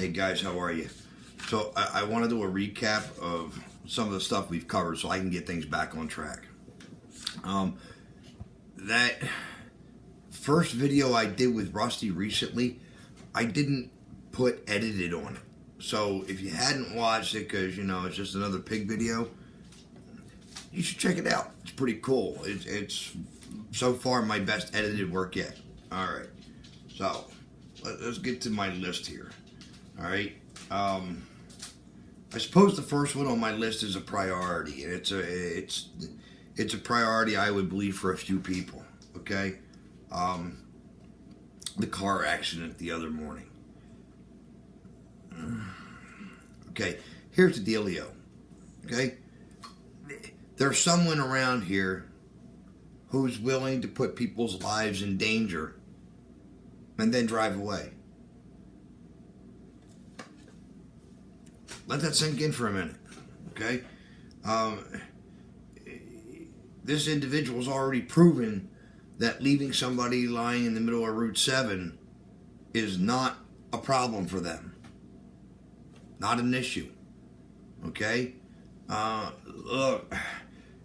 Hey guys, how are you? So I want to do a recap of some of the stuff we've covered so I can get things back on track. That first video I did with Rusty recently, I didn't put edited on it. So if you hadn't watched it, because you know it's just another pig video, you should check it out. It's pretty cool. It's so far my best edited work yet. All right, so let's get to my list here. All right, I suppose the first one on my list is a priority, and it's a priority I would believe for a few people. Okay, the car accident the other morning. Okay, here's the dealio. Okay, there's someone around here who's willing to put people's lives in danger and then drive away. Let that sink in for a minute, okay? This individual's already proven that leaving somebody lying in the middle of Route 7 is not a problem for them. Not an issue, okay? Look,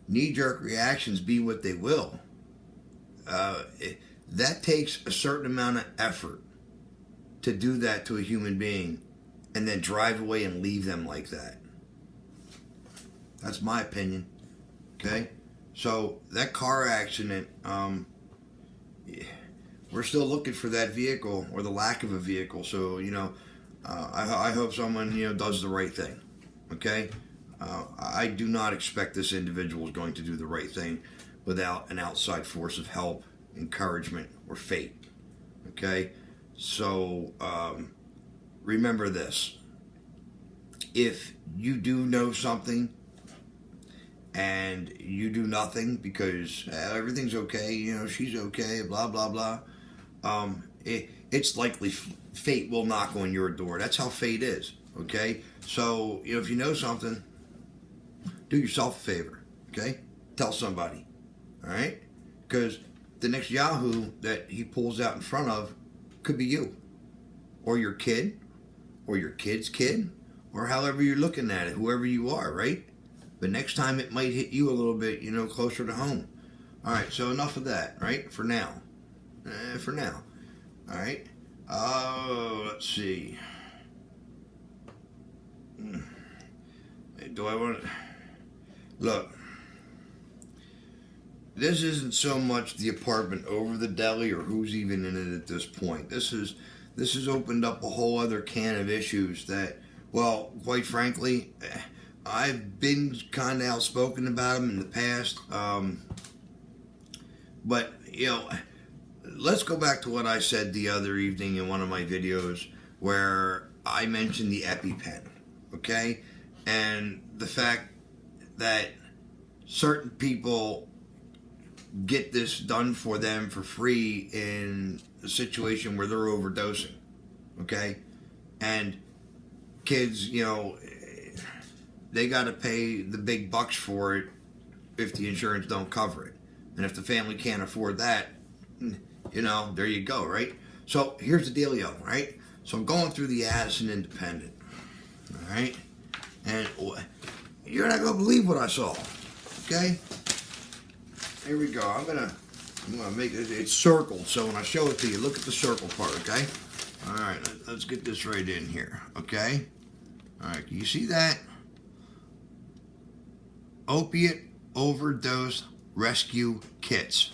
knee-jerk reactions be what they will. That takes a certain amount of effort to do that to a human being and then drive away and leave them like that. That's my opinion. Okay? So, that car accident, we're still looking for that vehicle or the lack of a vehicle. So, you know, I hope someone, you know, does the right thing. Okay? I do not expect this individual is going to do the right thing without an outside force of help, encouragement, or fate. Okay? So, remember this. If you do know something and you do nothing because everything's okay, you know, she's okay, blah, blah, blah, it's likely fate will knock on your door. That's how fate is, okay? So, you know, if you know something, do yourself a favor, okay? Tell somebody, all right? Because the next Yahoo that he pulls out in front of could be you, or your kid, or your kid's kid, or however you're looking at it, whoever you are, right? But next time it might hit you a little bit, you know, closer to home. All right, so enough of that, right? For now. For now. All right. Let's see. Do I want to... Look. This isn't so much the apartment over the deli or who's even in it at this point. This has opened up a whole other can of issues that, well, quite frankly, I've been kind of outspoken about them in the past. But, you know, let's go back to what I said the other evening in one of my videos where I mentioned the EpiPen, okay? And the fact that certain people get this done for them for free in a situation where they're overdosing, okay? And kids, you know, they got to pay the big bucks for it if the insurance don't cover it. And if the family can't afford that, you know, there you go, right? So here's the dealio, right? So I'm going through the Addison Independent, all right? And you're not going to believe what I saw, okay? Here we go. I'm gonna make it. It's circled, so when I show it to you, look at the circle part, okay? All right, let's get this right in here, okay? All right, can you see that? Opiate overdose rescue kits.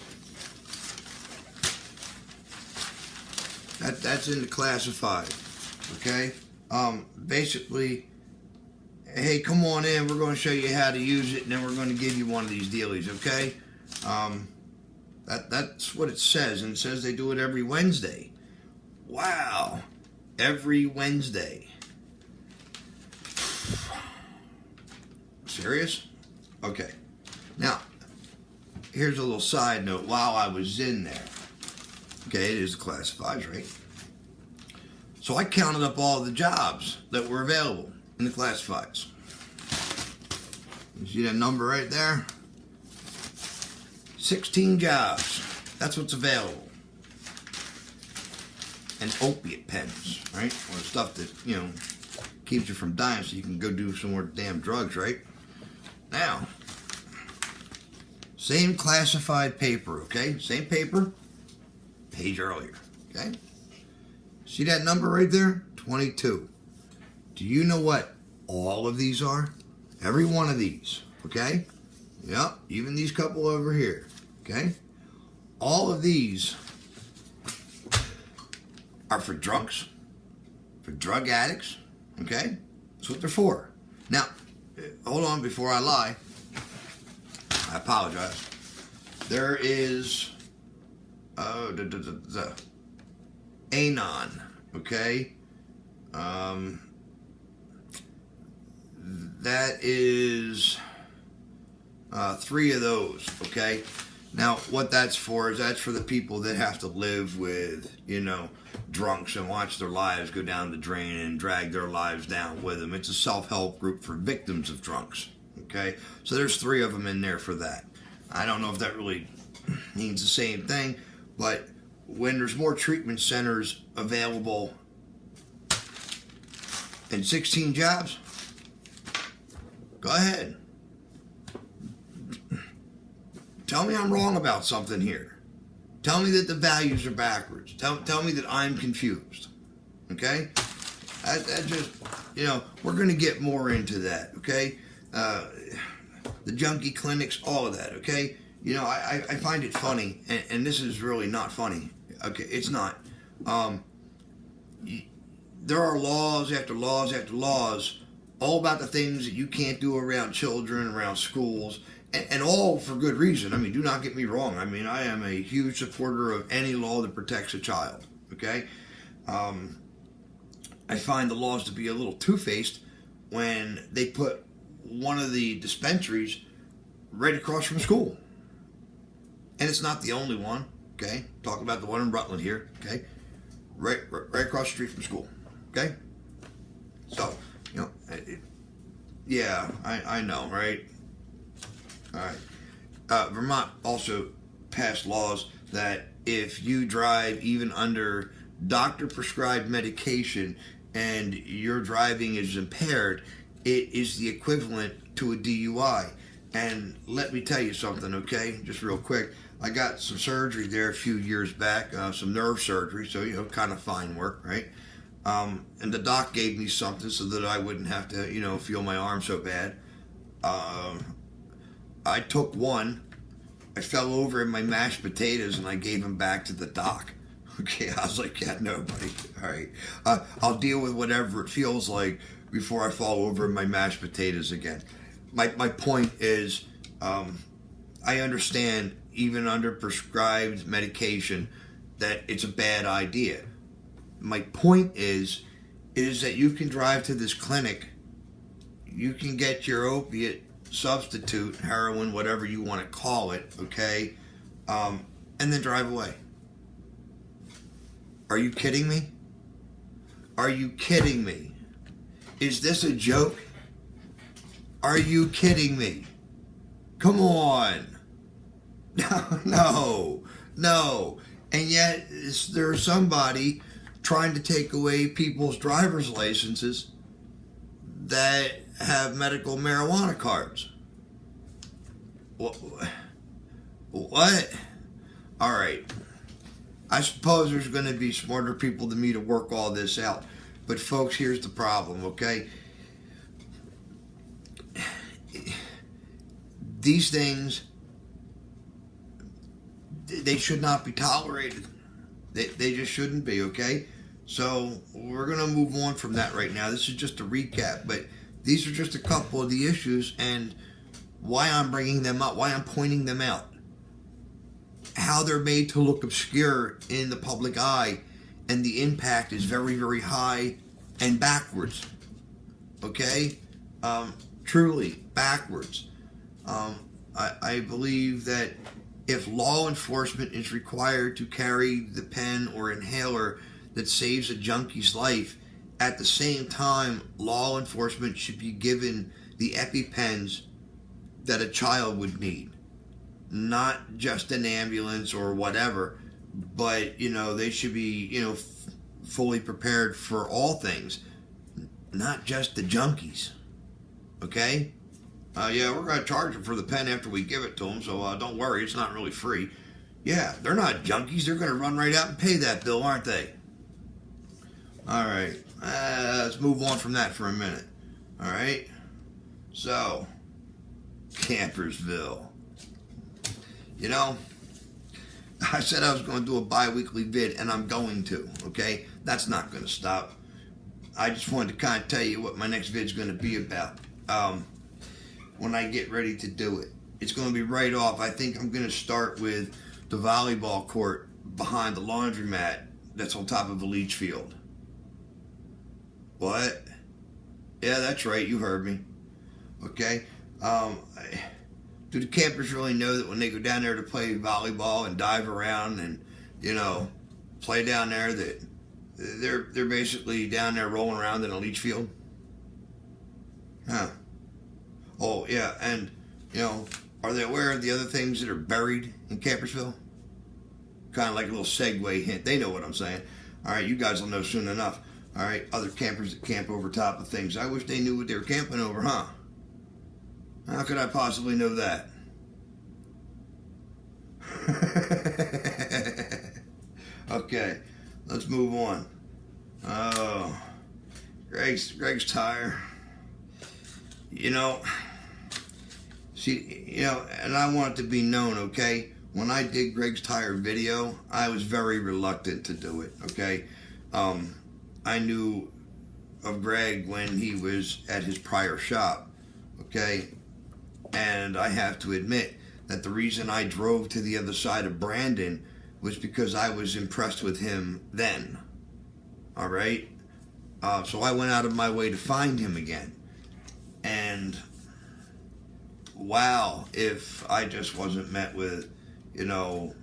That's in the classified, okay? Basically, hey, come on in. We're going to show you how to use it, and then we're going to give you one of these dealies, okay? That's what it says, and it says they do it every Wednesday. Wow. Every Wednesday. Serious? Okay. Now, here's a little side note while I was in there. Okay, it is the classifieds, right? So I counted up all the jobs that were available in the classifieds. You see that number right there? 16 jobs. That's what's available. and opiate pens, right? Or stuff that, you know, keeps you from dying so you can go do some more damn drugs, right? Now, same classified paper, okay? Same paper, page earlier, okay? See that number right there? 22. Do you know what all of these are? Every one of these, okay? Yep, even these couple over here, okay? All of these are for drunks, for drug addicts, okay? That's what they're for. Now, hold on before I lie. I apologize. There is Anon, okay? That is 3 of those, okay? Now, what that's for is that's for the people that have to live with, you know, drunks and watch their lives go down the drain and drag their lives down with them. It's a self-help group for victims of drunks, okay? So there's 3 of them in there for that. I don't know if that really means the same thing, but when there's more treatment centers available and 16 jobs, go ahead. Tell me I'm wrong about something here. Tell me that the values are backwards. Tell me that I'm confused. Okay? That just, you know, we're going to get more into that. Okay? The junkie clinics, all of that. Okay? You know, I find it funny, and this is really not funny. Okay? It's not. There are laws after laws after laws all about the things that you can't do around children, around schools, and all for good reason. I mean, do not get me wrong. I mean, I am a huge supporter of any law that protects a child, okay? I find the laws to be a little two-faced when they put one of the dispensaries right across from school. And it's not the only one, okay? Talk about the one in Rutland here, okay? Right across the street from school, okay? So, you know, yeah, I know, right? All right. Vermont also passed laws that if you drive even under doctor-prescribed medication and your driving is impaired, it is the equivalent to a DUI. And let me tell you something, okay? Just real quick. I got some surgery there a few years back, some nerve surgery, so, you know, kind of fine work, right? And the doc gave me something so that I wouldn't have to, you know, feel my arm so bad. I took one, I fell over in my mashed potatoes, and I gave them back to the doc. Okay, I was like, yeah, no, buddy, all right. I'll deal with whatever it feels like before I fall over in my mashed potatoes again. My point is, I understand, even under prescribed medication, that it's a bad idea. My point is that you can drive to this clinic, you can get your opiate substitute, heroin, whatever you want to call it, okay, and then drive away. Are you kidding me? Are you kidding me? Is this a joke? Are you kidding me? Come on. No. And yet, there's somebody trying to take away people's driver's licenses that have medical marijuana cards. What? All right. I suppose there's going to be smarter people than me to work all this out. But folks, here's the problem, okay? These things, they should not be tolerated. They just shouldn't be, okay? So we're going to move on from that right now. This is just a recap, but these are just a couple of the issues and why I'm bringing them up, why I'm pointing them out. How they're made to look obscure in the public eye, and the impact is very, very high and backwards. Okay? Truly, backwards. I believe that if law enforcement is required to carry the pen or inhaler that saves a junkie's life, at the same time, law enforcement should be given the EpiPens that a child would need. Not just an ambulance or whatever, but, you know, they should be, you know, fully prepared for all things, not just the junkies. Okay? Yeah, we're going to charge them for the pen after we give it to them, so don't worry, it's not really free. Yeah, they're not junkies. They're going to run right out and pay that bill, aren't they? All right, let's move on from that for a minute. All right? So, Campersville. You know, I said I was going to do a bi-weekly vid, and I'm going to, okay? That's not going to stop. I just wanted to kind of tell you what my next vid's going to be about when I get ready to do it. It's going to be right off. I think I'm going to start with the volleyball court behind the laundromat that's on top of a leach field. What? Yeah, that's right. You heard me. Okay? Do the campers really know that when they go down there to play volleyball and dive around and, you know, play down there that they're basically down there rolling around in a leach field? Huh. Oh, yeah, and, you know, are they aware of the other things that are buried in Campersville? Kind of like a little segue hint. They know what I'm saying. All right, you guys will know soon enough. All right, other campers that camp over top of things. I wish they knew what they were camping over, huh? How could I possibly know that? Okay, let's move on. Oh, Greg's tire. You know, see, you know, and I want it to be known, okay? When I did Greg's tire video, I was very reluctant to do it, okay? I knew of Greg when he was at his prior shop, okay? And I have to admit that the reason I drove to the other side of Brandon was because I was impressed with him then, all right? So I went out of my way to find him again. And wow, if I just wasn't met with, you know,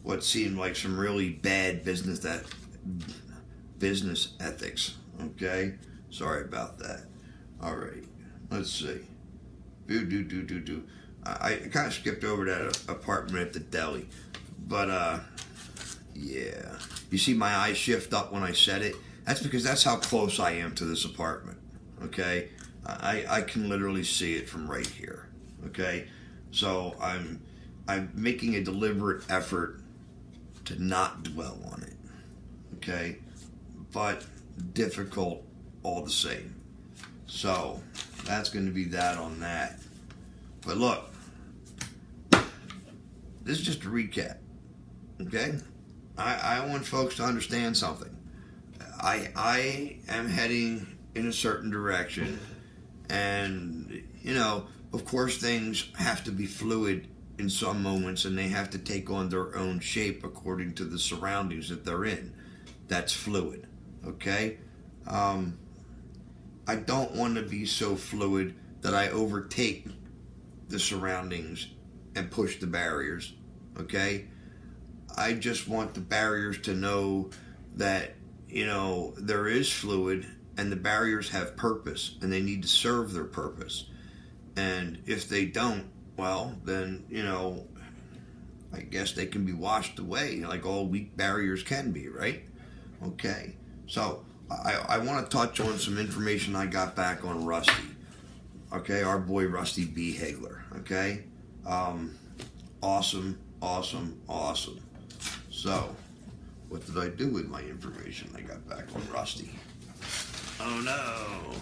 what seemed like some really bad business ethics, okay? Sorry about that. All right, let's see. I kind of skipped over that apartment at the deli, but yeah. You see my eyes shift up when I said it? That's because that's how close I am to this apartment, okay? I can literally see it from right here, okay? So I'm making a deliberate effort to not dwell on it, okay? But difficult all the same. So that's going to be that on that. But look, this is just a recap, okay? I want folks to understand something. I am heading in a certain direction, and, you know, of course things have to be fluid in some moments, and they have to take on their own shape according to the surroundings that they're in. That's fluid, okay? I don't want to be so fluid that I overtake the surroundings and push the barriers, okay? I just want the barriers to know that, you know, there is fluid and the barriers have purpose and they need to serve their purpose. And if they don't, well, then, you know, I guess they can be washed away like all weak barriers can be, right? Okay, so I want to touch on some information I got back on Rusty. Okay, our boy Rusty B. Hagler. Okay, awesome. So, what did I do with my information I got back on Rusty? Oh no.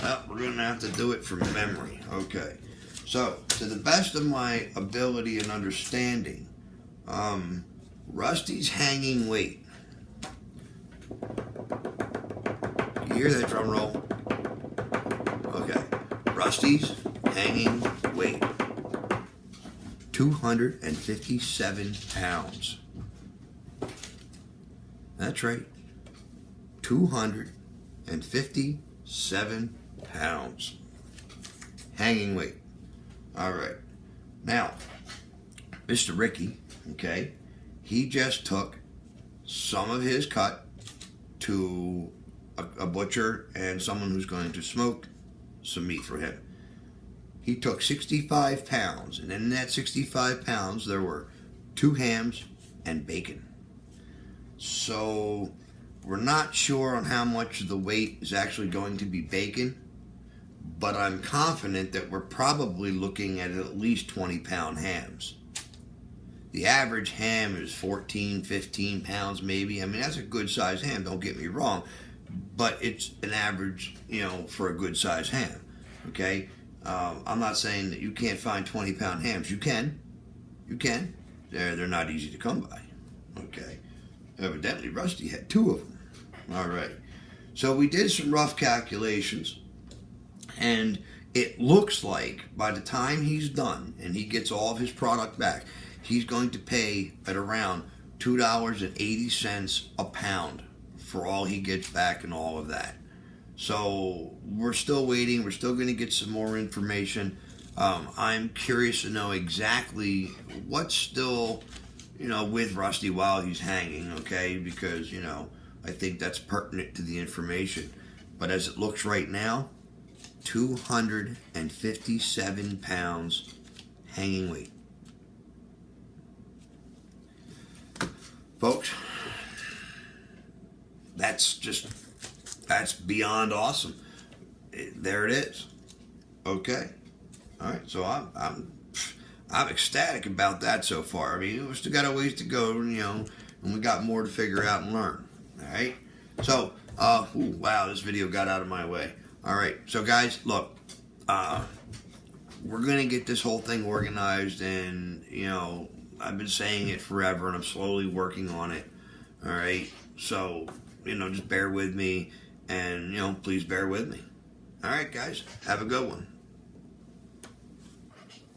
Well, we're going to have to do it from memory. Okay, so to the best of my ability and understanding, Rusty's hanging weight. You hear that drum roll? Okay. Rusty's hanging weight. 257 pounds. That's right. 257 pounds. Hanging weight. All right. Now, Mr. Ricky, okay, he just took some of his cut to a butcher and someone who's going to smoke some meat for him. He took 65 pounds, and in that 65 pounds there were 2 hams and bacon. So we're not sure on how much of the weight is actually going to be bacon, but I'm confident that we're probably looking at least 20-pound hams. The average ham is 14, 15 pounds maybe. I mean, that's a good sized ham, don't get me wrong, but it's an average, for a good sized ham, okay? I'm not saying that you can't find 20-pound hams. You can. They're not easy to come by, okay? Evidently, Rusty had 2 of them. All right. So we did some rough calculations, and it looks like by the time he's done and he gets all of his product back, he's going to pay at around $2.80 a pound for all he gets back and all of that. So we're still waiting. We're still going to get some more information. I'm curious to know exactly what's still, with Rusty while he's hanging, okay? Because, I think that's pertinent to the information. But as it looks right now, 257 pounds hanging weight. Folks, that's beyond awesome. There it is. Okay. All right. So I'm ecstatic about that so far. I mean, we still got a ways to go, and we got more to figure out and learn. All right. So, wow, this video got out of my way. All right. So, guys, look, we're gonna get this whole thing organized, and I've been saying it forever, and I'm slowly working on it. All right. So, just bear with me, and please bear with me. All right, guys. Have a good one.